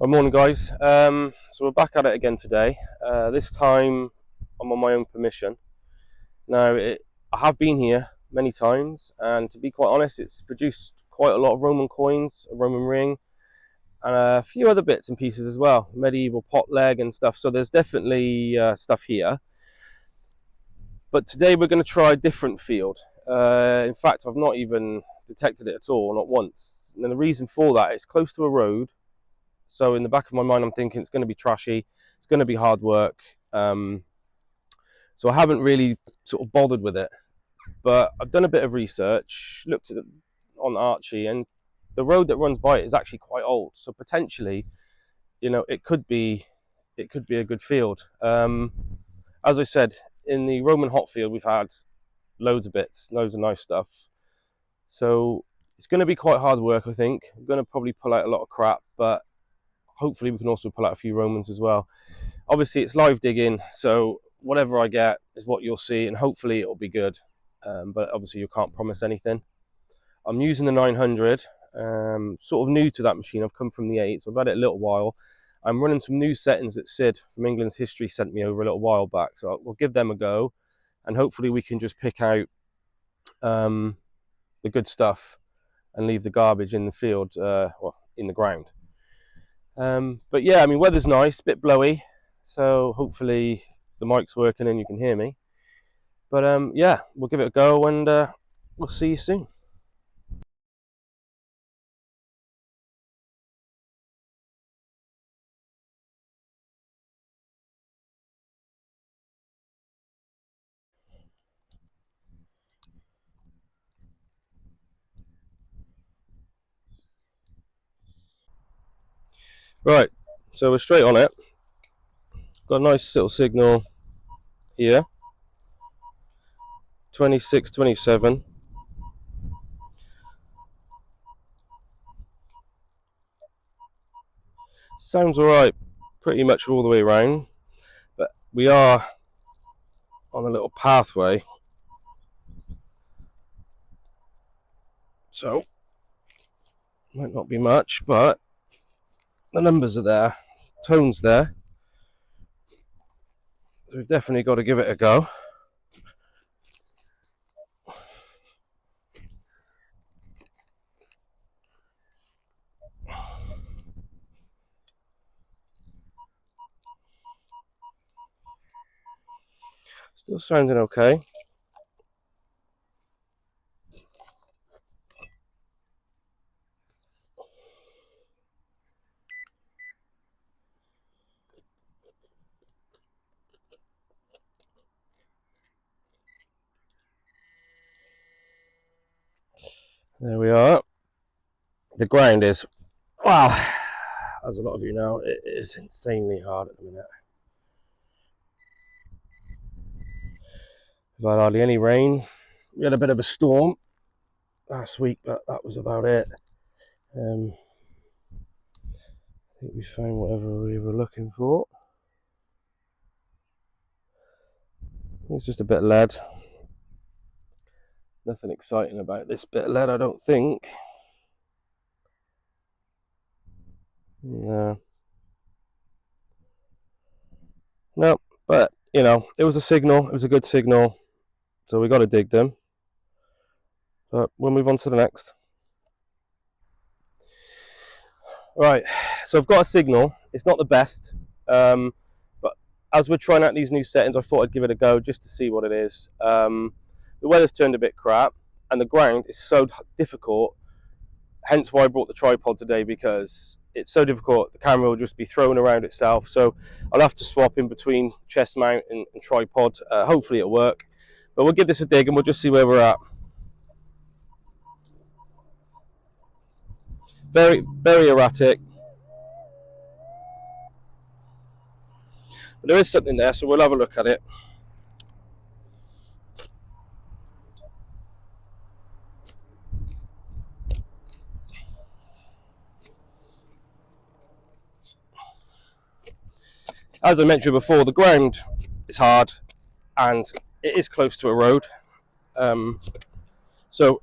Good morning, guys. So we're back at it again today. This time I'm on my own permission. Now, I have been here many times, and to be quite honest, it's produced quite a lot of Roman coins, a Roman ring, and a few other bits and pieces as well, medieval pot leg and stuff. So there's definitely stuff here. But today we're going to try a different field. In fact, I've not even detected it at all, not once. And the reason for that is close to a road. So in the back of my mind, I'm thinking it's going to be trashy. It's going to be hard work. So I haven't really sort of bothered with it. But I've done a bit of research, looked at it on Archie, and the road that runs by it is actually quite old. So potentially, it could be a good field. As I said, in the Roman hot field, we've had loads of bits, loads of nice stuff. So it's going to be quite hard work, I think. I'm going to probably pull out a lot of crap, but hopefully we can also pull out a few Romans as well. Obviously it's live digging, so whatever I get is what you'll see, and hopefully it'll be good. But obviously you can't promise anything. I'm using the 900, sort of new to that machine. I've come from the 8, so I've had it a little while. I'm running some new settings that Sid from England's History sent me over a little while back, so we'll give them a go, and hopefully we can just pick out the good stuff and leave the garbage in the field, or in the ground. But yeah, I mean, weather's nice, a bit blowy, so hopefully the mic's working and you can hear me. But yeah, we'll give it a go, and we'll see you soon. Right, so we're straight on it. Got a nice little signal here, 26, 27. Sounds alright, pretty much all the way around. But we are on a little pathway, so might not be much, but the numbers are there, tones there. So we've definitely got to give it a go. Still sounding okay. There we are. The ground is, wow, as a lot of you know, it is insanely hard at the minute. We've had hardly any rain. We had a bit of a storm last week, but that was about it. I think we found whatever we were looking for. It's just a bit of lead. Nothing exciting about this bit of lead, I don't think. No. No, but, it was a signal. It was a good signal. So we got to dig them. But we'll move on to the next. Right, so I've got a signal. It's not the best, but as we're trying out these new settings, I thought I'd give it a go just to see what it is. The weather's turned a bit crap, and the ground is so difficult, hence why I brought the tripod today, because it's so difficult. The camera will just be thrown around itself, so I'll have to swap in between chest mount and tripod. Hopefully it'll work, but we'll give this a dig and we'll just see where we're at. Very, very erratic. But there is something there, so we'll have a look at it. As I mentioned before, the ground is hard and it is close to a road. So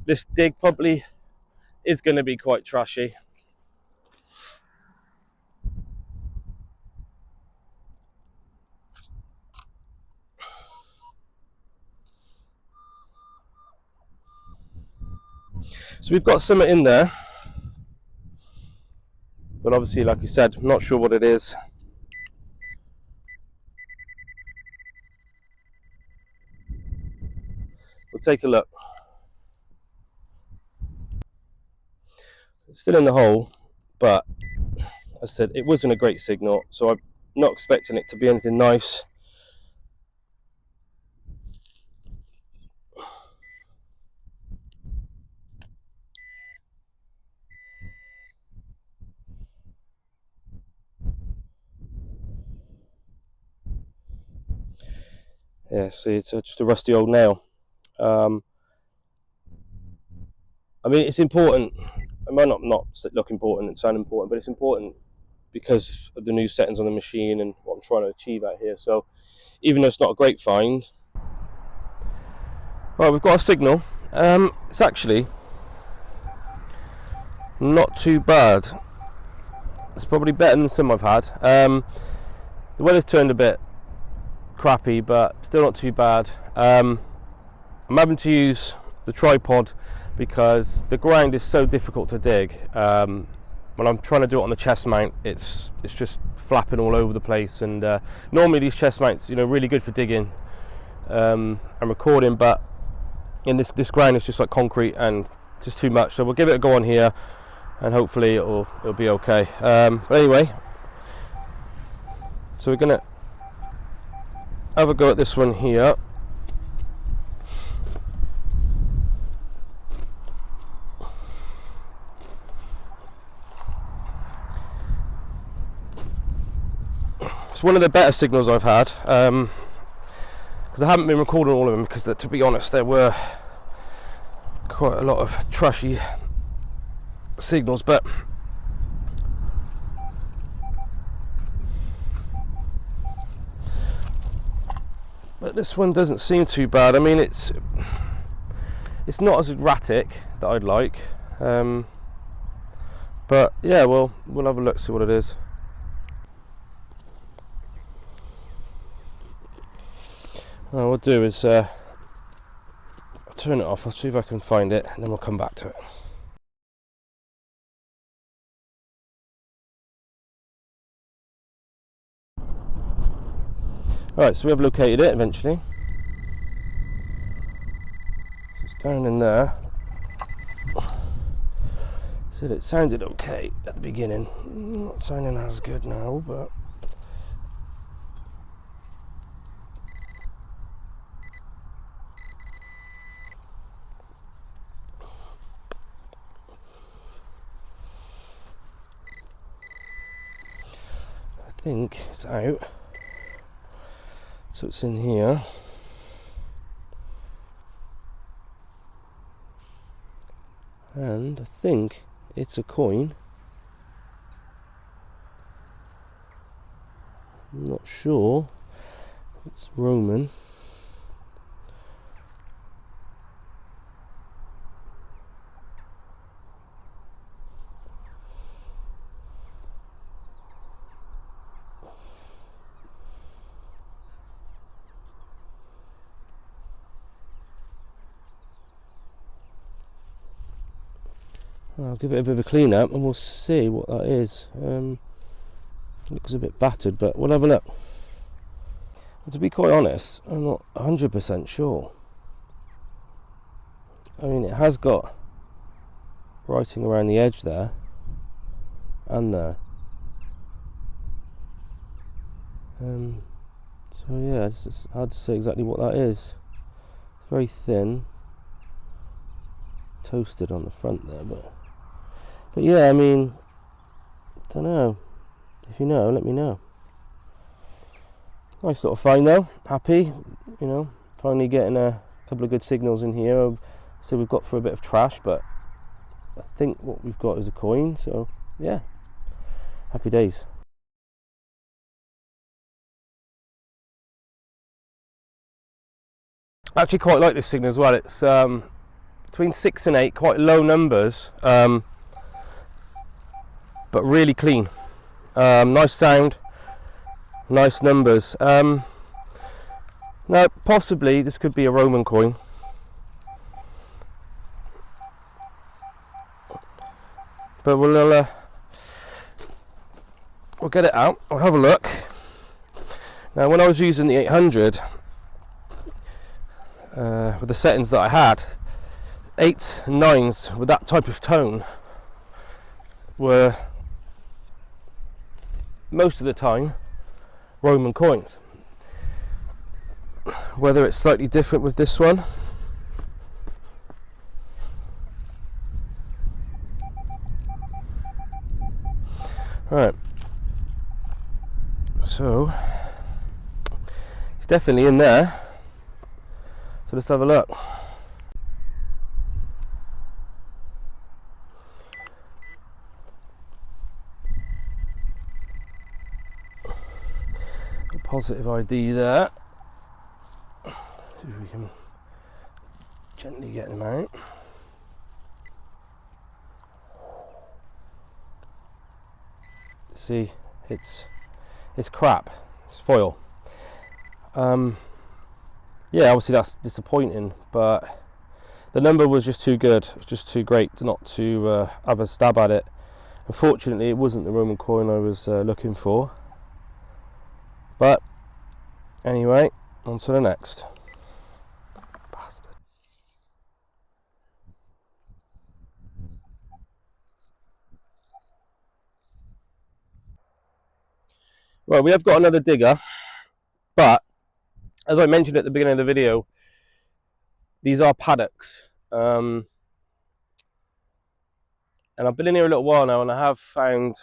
this dig probably is going to be quite trashy. So we've got something in there, but obviously, like you said, I'm not sure what it is. We'll take a look. It's still in the hole, but as I said, it wasn't a great signal, so I'm not expecting it to be anything nice. Yeah, see, it's just a rusty old nail. I mean, it's important. It might not look important and sound important, but it's important because of the new settings on the machine and what I'm trying to achieve out here. So even though it's not a great find, right, we've got a signal. It's actually not too bad. It's probably better than some I've had. The weather's turned a bit crappy, but still not too bad. I'm having to use the tripod because the ground is so difficult to dig. When I'm trying to do it on the chest mount, it's just flapping all over the place. And normally these chest mounts, really good for digging and recording, but in this ground it's just like concrete and just too much. So we'll give it a go on here, and hopefully it'll be okay. But anyway, so we're gonna have a go at this one here. It's one of the better signals I've had, because I haven't been recording all of them, because to be honest there were quite a lot of trashy signals, but this one doesn't seem too bad. I mean, it's not as erratic that I'd like, but yeah, we'll have a look, see what it is. What we'll do is I'll turn it off. I'll see if I can find it, and then we'll come back to it. Alright, so we have located it eventually. So it's down in there. Said it sounded okay at the beginning. Not sounding as good now, but I think it's out. So it's in here. And I think it's a coin. I'm not sure. It's Roman. I'll give it a bit of a clean up and we'll see what that is. Looks a bit battered, but we'll have a look. Well, to be quite honest, I'm not 100% sure. I mean, it has got writing around the edge there and there. So yeah, it's just hard to say exactly what that is. It's very thin, toasted on the front there, but yeah, I mean, I don't know. If you know, let me know. Nice little find though. Happy, finally getting a couple of good signals in here. So we've got for a bit of trash, but I think what we've got is a coin. So yeah, happy days. I actually quite like this signal as well. It's between 6 and 8, quite low numbers, but really clean. Nice sound, nice numbers. Now possibly this could be a Roman coin. But we'll get it out. I'll have a look. Now, when I was using the 800 with the settings that I had, 8s and 9s with that type of tone were most of the time Roman coins. Whether it's slightly different with this one, right, so it's definitely in there, so let's have a look. A positive ID there. See if we can gently get them out. See, it's crap. It's foil. Yeah, obviously that's disappointing, but the number was just too good. It was just too great not to have a stab at it. Unfortunately, it wasn't the Roman coin I was looking for. But anyway, on to the next. Bastard. Right, we have got another digger, but as I mentioned at the beginning of the video, these are paddocks. And I've been in here a little while now, and I have found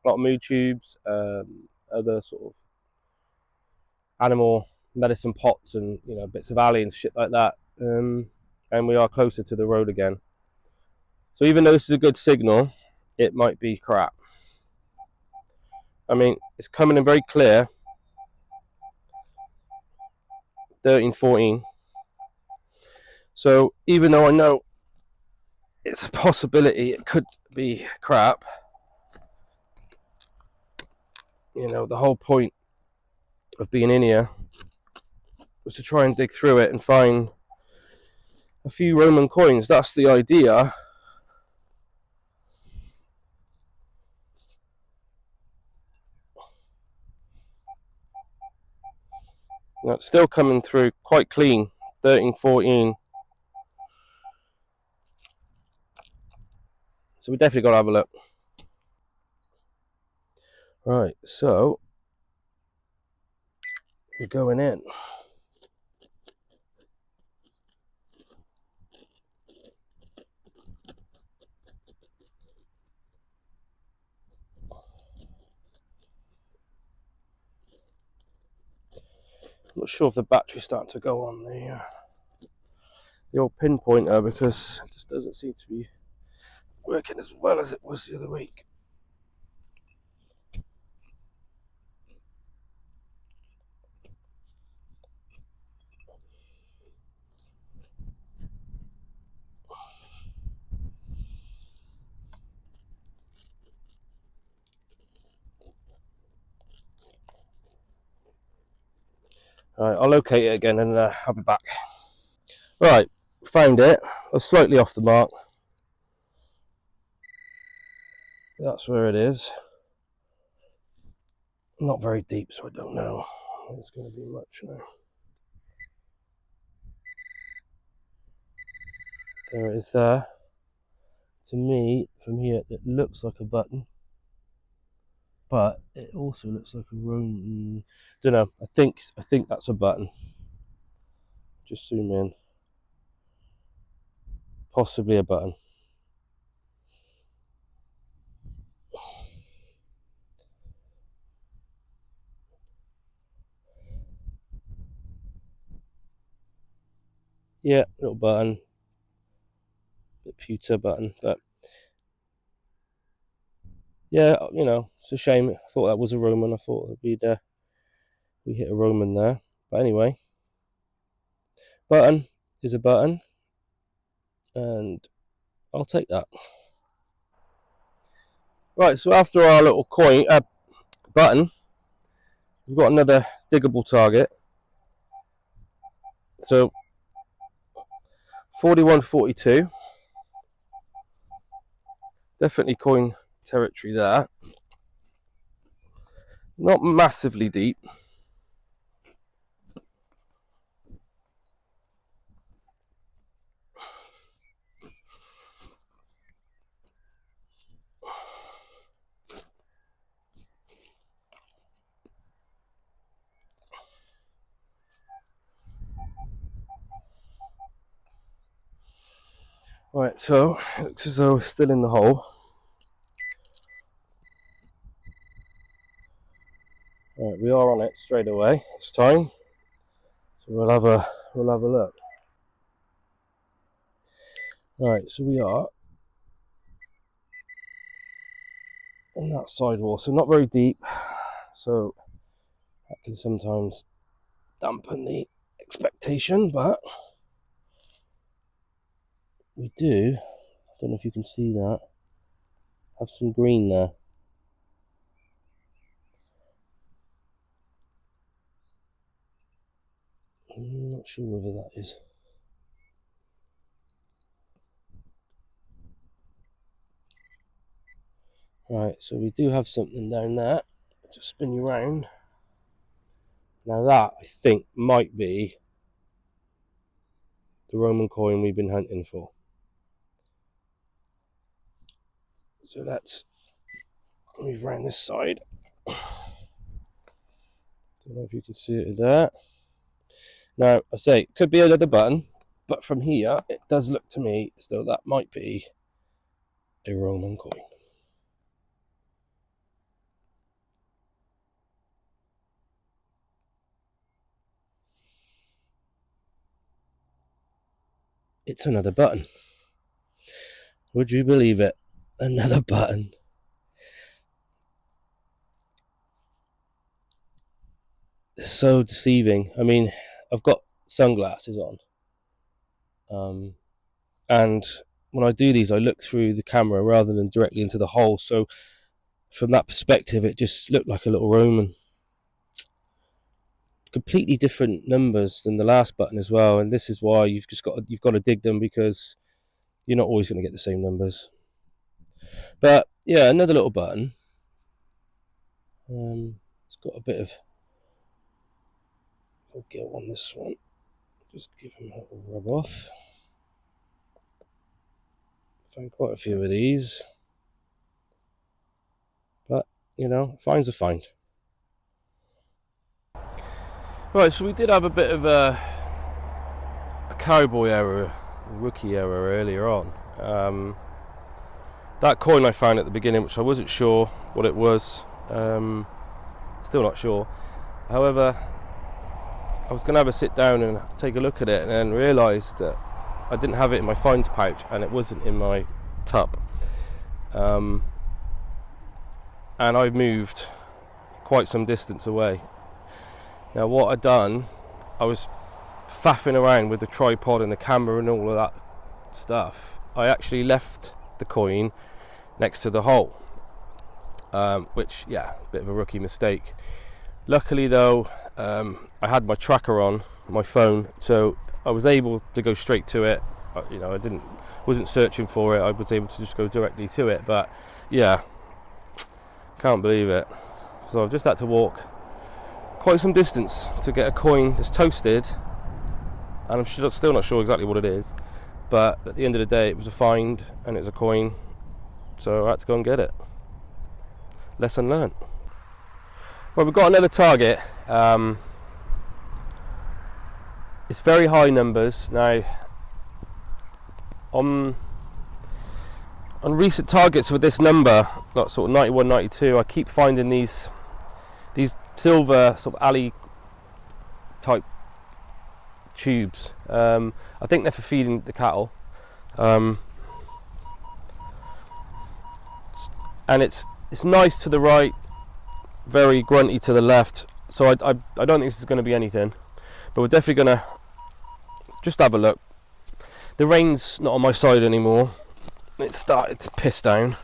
a lot of mood tubes, other sort of animal medicine pots, and bits of alley and shit like that. And we are closer to the road again. So even though this is a good signal, it might be crap. I mean, it's coming in very clear. 13, 14. So even though I know it's a possibility it could be crap, the whole point of being in here was to try and dig through it and find a few Roman coins. That's the idea. It's still coming through quite clean. 13, 14. So we definitely got to have a look. Right, so we're going in. I'm not sure if the battery's starting to go on the old pinpointer, because it just doesn't seem to be working as well as it was the other week. Alright, I'll locate it again and I'll be back. Right, found it. I was slightly off the mark. That's where it is. Not very deep, so I don't know. It's going to be much now. There it is there. To me, from here, it looks like a button, but it also looks like a Roman. Don't know. I think that's a button. Just zoom in. Possibly a button. Yeah, little button. Bit pewter button, but yeah, it's a shame. I thought that was a Roman. I thought we hit a Roman there. But anyway, button is a button, and I'll take that. Right, so after our little coin button, we've got another diggable target. So 4142, Definitely coin territory there. Not massively deep. Right, so it looks as though we're still in the hole. Right, we are on it straight away. It's time. So we'll have a look. Right, so we are in that sidewall, so not very deep. So that can sometimes dampen the expectation, but we do. I don't know if you can see that. Have some green there. I'm not sure whether that is. Right, so we do have something down there. To spin you round. Now that, I think, might be the Roman coin we've been hunting for. So let's move around this side. Don't know if you can see it there. Now, I say, it could be another button, but from here, it does look to me as though that might be a Roman coin. It's another button. Would you believe it? Another button. It's so deceiving. I mean, I've got sunglasses on. And when I do these, I look through the camera rather than directly into the hole. So from that perspective, it just looked like a little Roman. Completely different numbers than the last button as well. And this is why you've got to dig them, because you're not always going to get the same numbers. But yeah, another little button. It's got a bit of gilt on this one. Just give him a little rub off. Found quite a few of these. But, find's a find. Right, so we did have a bit of a cowboy error, rookie error earlier on. That coin I found at the beginning, which I wasn't sure what it was, still not sure. However, I was going to have a sit down and take a look at it, and then realised that I didn't have it in my finds pouch and it wasn't in my tup. And I moved quite some distance away. Now what I'd done, I was faffing around with the tripod and the camera and all of that stuff. I actually left the coin next to the hole, which, yeah, a bit of a rookie mistake. Luckily though, I had my tracker on my phone, so I was able to go straight to it. I wasn't searching for it. I was able to just go directly to it. But yeah, can't believe it. So I've just had to walk quite some distance to get a coin that's toasted, and I'm still not sure exactly what it is, but at the end of the day it was a find and it's a coin, so I had to go and get it. Lesson learned. Well, we've got another target. It's very high numbers. Now on recent targets with this number, like sort of 91, 92, I keep finding these silver sort of alley type tubes. I think they're for feeding the cattle, and it's nice to the right, very grunty to the left. So I don't think this is going to be anything, but we're definitely going to just have a look. The rain's not on my side anymore. It started to piss down.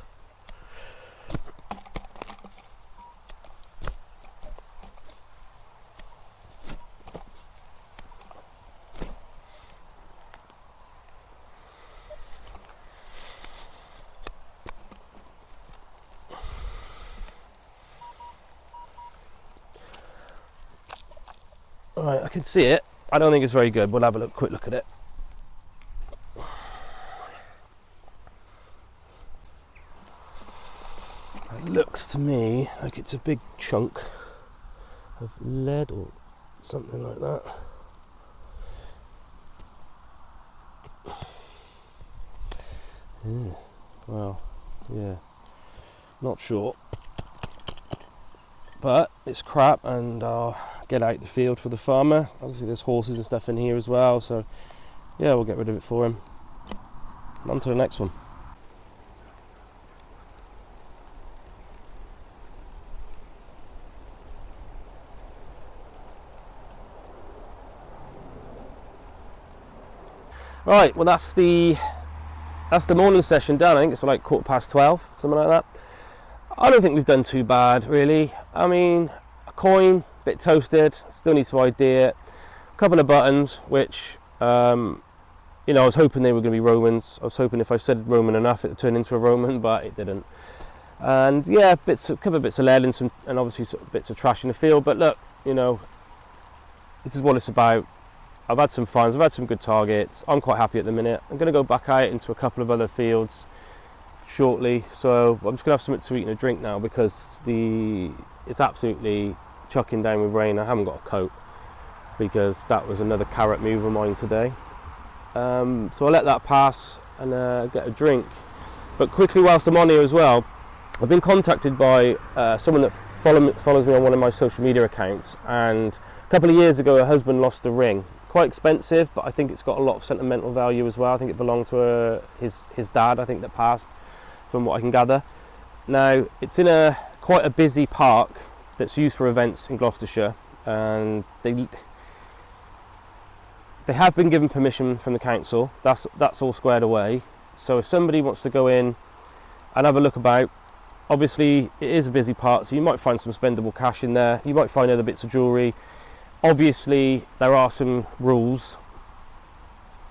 Right, I can see it. I don't think it's very good. We'll have a quick look at it. It looks to me like it's a big chunk of lead or something like that. Yeah, well, yeah, not sure. But it's crap, and I'll get out the field for the farmer. Obviously there's horses and stuff in here as well, so yeah, we'll get rid of it for him. On to the next one. Right, well that's the morning session done. I think it's like 12:15, something like that. I don't think we've done too bad, really. I mean, a coin, a bit toasted, still need to ID it. A couple of buttons, which, you know, I was hoping they were going to be Romans. I was hoping if I said Roman enough, it would turn into a Roman, but it didn't. And yeah, a couple of bits of lead and obviously sort of bits of trash in the field. But look, you know, this is what it's about. I've had some finds, I've had some good targets. I'm quite happy at the minute. I'm going to go back out into a couple of other fields shortly, so I'm just going to have something to eat and a drink now because it's absolutely chucking down with rain. I haven't got a coat because that was another carrot move of mine today. So I'll let that pass and get a drink. But quickly, whilst I'm on here as well, I've been contacted by someone that follows me on one of my social media accounts, and a couple of years ago her husband lost a ring. Quite expensive, but I think it's got a lot of sentimental value as well. I think it belonged to his dad, I think, that passed, from what I can gather. Now, it's in quite a busy park that's used for events in Gloucestershire, and they have been given permission from the council. That's all squared away. So if somebody wants to go in and have a look about, obviously it is a busy park, so you might find some spendable cash in there. You might find other bits of jewellery. Obviously there are some rules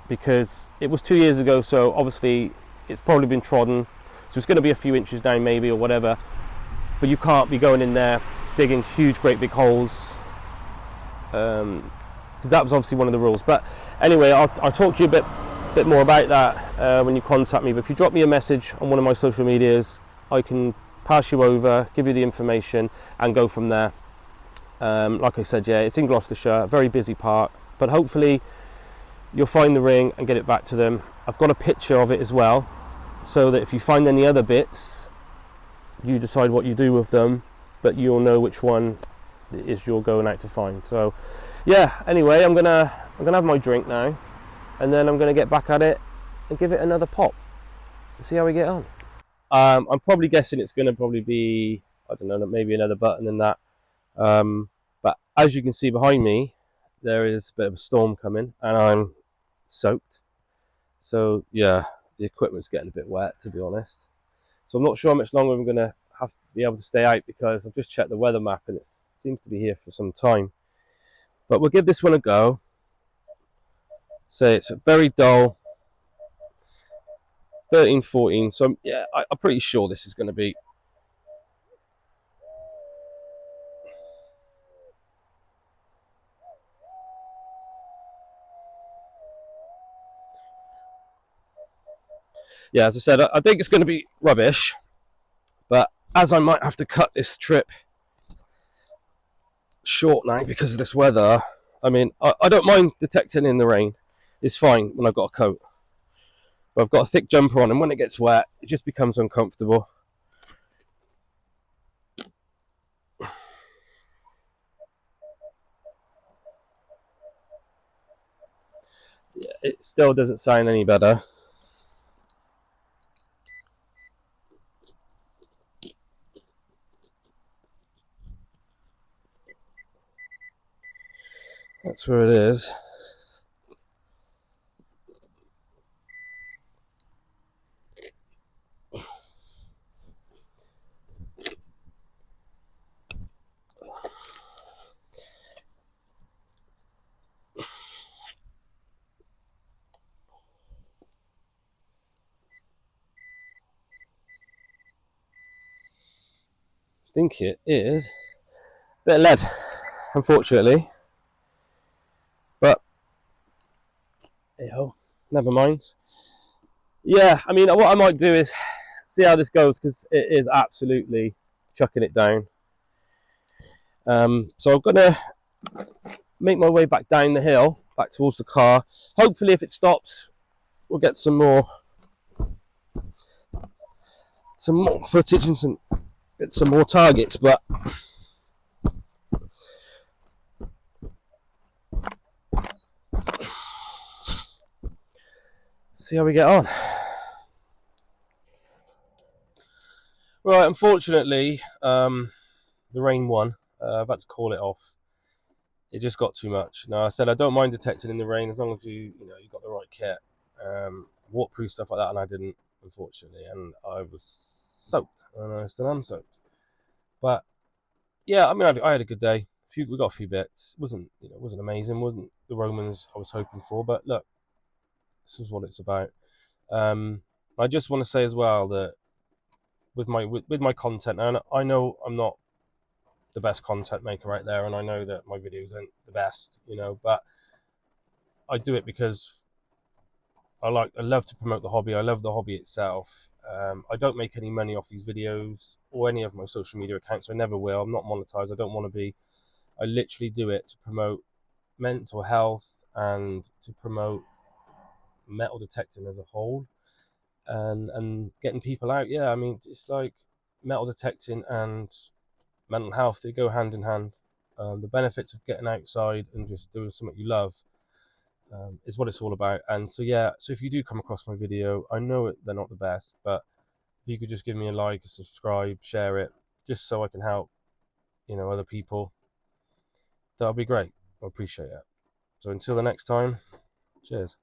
because it was 2 years ago, so obviously it's probably been trodden, so it's going to be a few inches down maybe or whatever, but you can't be going in there digging huge great big holes, because that was obviously one of the rules. But anyway, I'll talk to you a bit more about that when you contact me. But if you drop me a message on one of my social medias, I can pass you over, give you the information and go from there. Like I said, yeah, it's in Gloucestershire, very busy park, but hopefully you'll find the ring and get it back to them. I've got a picture of it as well, so that if you find any other bits, you decide what you do with them, but you'll know which one it is you're going out to find. So yeah, anyway, I'm gonna have my drink now, and then I'm gonna get back at it and give it another pop and see how we get on. I'm probably guessing it's gonna probably be, I don't know, maybe another button than that. But as you can see behind me, there is a bit of a storm coming and I'm soaked. So yeah, the equipment's getting a bit wet, to be honest. So I'm not sure how much longer I'm going to have to be able to stay out, because I've just checked the weather map and it seems to be here for some time. But we'll give this one a go. So it's very dull, 13, 14. So yeah, I'm pretty sure this is going to be. Yeah, as I said, I think it's going to be rubbish. But as I might have to cut this trip short now because of this weather, I mean, I don't mind detecting in the rain. It's fine when I've got a coat. But I've got a thick jumper on, and when it gets wet, it just becomes uncomfortable. Yeah, it still doesn't sound any better. That's where it is. I think it is a bit of lead, unfortunately. Oh, never mind. Yeah, I mean, what I might do is see how this goes, because it is absolutely chucking it down. So I'm gonna make my way back down the hill, back towards the car. Hopefully, if it stops, we'll get some more footage and get some more targets. But see how we get on. Right, unfortunately, the rain won. I've had to call it off. It just got too much. Now, I said I don't mind detecting in the rain as long as you got the right kit, waterproof stuff like that, and I didn't, unfortunately, and I was soaked, and I still am soaked. But yeah, I mean, I had a good day. We got a few bits. It wasn't amazing. Wasn't the Romans I was hoping for, but look, this is what it's about. I just want to say as well that with my content, and I know I'm not the best content maker right there, and I know that my videos aren't the best, but I do it because I love to promote the hobby. I love the hobby itself. I don't make any money off these videos or any of my social media accounts. I never will. I'm not monetized. I don't want to be. I literally do it to promote mental health and to promote metal detecting as a whole, and getting people out. Yeah, I mean, it's like metal detecting and mental health, they go hand in hand. The benefits of getting outside and just doing something you love is what it's all about. And so yeah, so if you do come across my video, I know they're not the best, but if you could just give me a like, a subscribe, share it, just so I can help other people, that'll be great. I appreciate it. So until the next time, cheers.